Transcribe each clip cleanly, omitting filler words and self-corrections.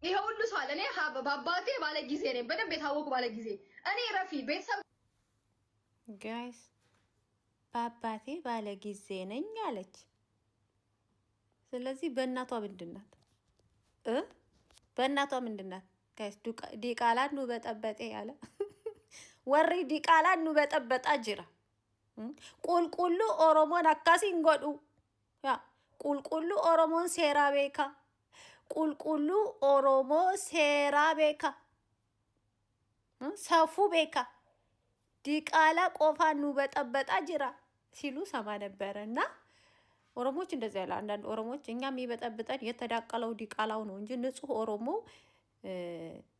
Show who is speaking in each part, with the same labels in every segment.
Speaker 1: ይሄ ሁሉ ሰው አለ። እኔ በአባቴ ባለ ጊዜ ነኝ፣ በደንብ የታወቁ ባለ ጊዜ። እኔ ረፊ ቤተሰብ
Speaker 2: ጋይስ በአባቴ ባለ ጊዜ ነኝ አለች። ስለዚህ በእናቷ ምንድናት? በእናቷ ምንድናት? ጋይስ ዲቃላን ኑ በጠበጤ ያለ ወሪ ዲቃላን ኑ በጠበጣ ጅራ ቁልቁሉ ኦሮሞን አካሲ እንጎዱ ያ ቁልቁሉ ኦሮሞን ሴራ ቤካ ቁልቁሉ ኦሮሞ ሴራ ቤካ ሰፉ ቤካ ዲቃላ ቆፋን ኑ በጠበጣ ጅራ ሲሉ ሰማ ነበረና ኦሮሞች እንደዛ ያለ አንዳንድ ኦሮሞች እኛም ይበጠብጠን የተዳቀለው ዲቃላው ነው እንጂ ንጹህ ኦሮሞ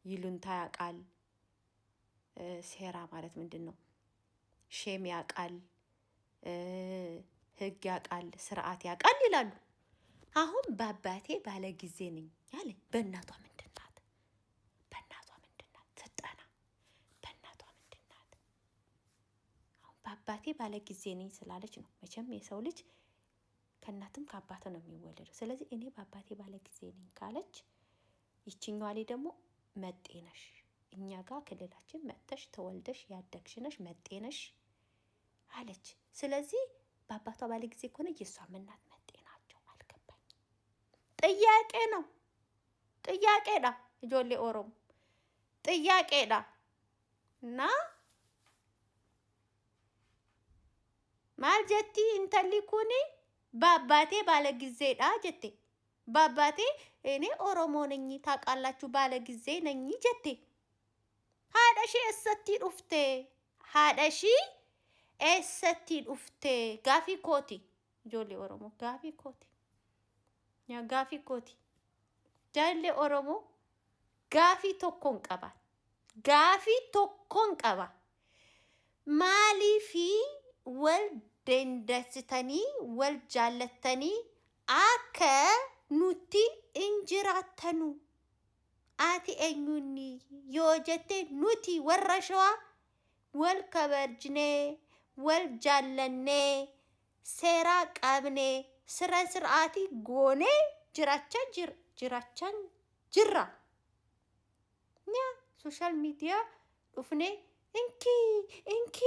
Speaker 2: ይሉንታ ያቃል። ሴራ ማለት ምንድነው? ሼም ያቃል፣ ህግ ያቃል፣ ስርዓት ያቃል ይላሉ። አሁን በአባቴ ባለ ጊዜ ነኝ ያለ በእናቷ ምንድናት? በእናቷ ምንድናት? ትጠና በእናቷ ምንድናት? አሁን በአባቴ ባለ ጊዜ ነኝ ስላለች ነው። መቼም የሰው ልጅ ከእናትም ከአባት ነው የሚወለደው። ስለዚህ እኔ በአባቴ ባለ ጊዜ ነኝ ካለች ይችኛዋ ላይ ደግሞ መጤነሽ እኛ ጋር ክልላችን መጥተሽ ተወልደሽ ያደግሽነሽ መጤነሽ አለች። ስለዚህ በአባቷ ባለ ጊዜ ከሆነ የሷም እናት መጤ ናቸው። አልገባኝ። ጥያቄ ነው፣ ጥያቄ ዳ ጆሌ ኦሮሞ ጥያቄ ዳ እና ማልጀቲ እንተሊ ኩኒ በአባቴ ባለ ጊዜ ዳ ጀቴ በአባቴ እኔ ኦሮሞ ነኝ ታውቃላችሁ ባለ ጊዜ ነኝ ጀቴ ሀዳሺ እሰቲ ዱፍቴ ሀዳሺ እሰቲ ዱፍቴ ጋፊ ኮቲ ጆሌ ኦሮሞ ጋፊ ኮቲ ያ ጋፊ ኮቲ ጃሌ ኦሮሞ ጋፊ ቶኮን ቀባ ጋፊ ቶኮን ቀባ ማሊፊ ወል ደንደስተኒ ወል ጃለተኒ አከ ኑቲ እንጅራተኑ አቲ ኤኙኒ ዮጀቴ ኑቲ ወረሸዋ ወል ከበርጅኔ ወል ጃለኔ ሴራ ቀብኔ ስረ ስርዓቲ ጎኔ ጅራቻን ጅራ ኛ ሶሻል ሚዲያ ዱፍኔ እንኪ እንኪ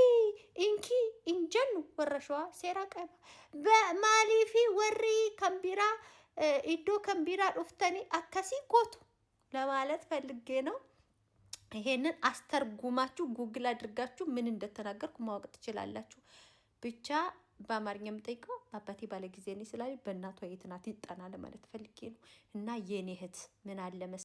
Speaker 2: እንኪ እንጀኑ ወረሸዋ ሴራ ቀባ በማሊፊ ወሪ ከምቢራ ኢዶ ከምቢራ ዱፍተኒ አከሲ ጎቱ ለማለት ፈልጌ ነው። ይሄንን አስተርጉማችሁ ጉግል አድርጋችሁ ምን እንደተናገርኩ ማወቅ ትችላላችሁ። ብቻ በአማርኛም ጠይቀው በአባቴ ባለ ጊዜ ነኝ ስላለኝ በእናቷ የት ናት ይጠና ለማለት ፈልጌ ነው። እና የኔ እህት ምን አለ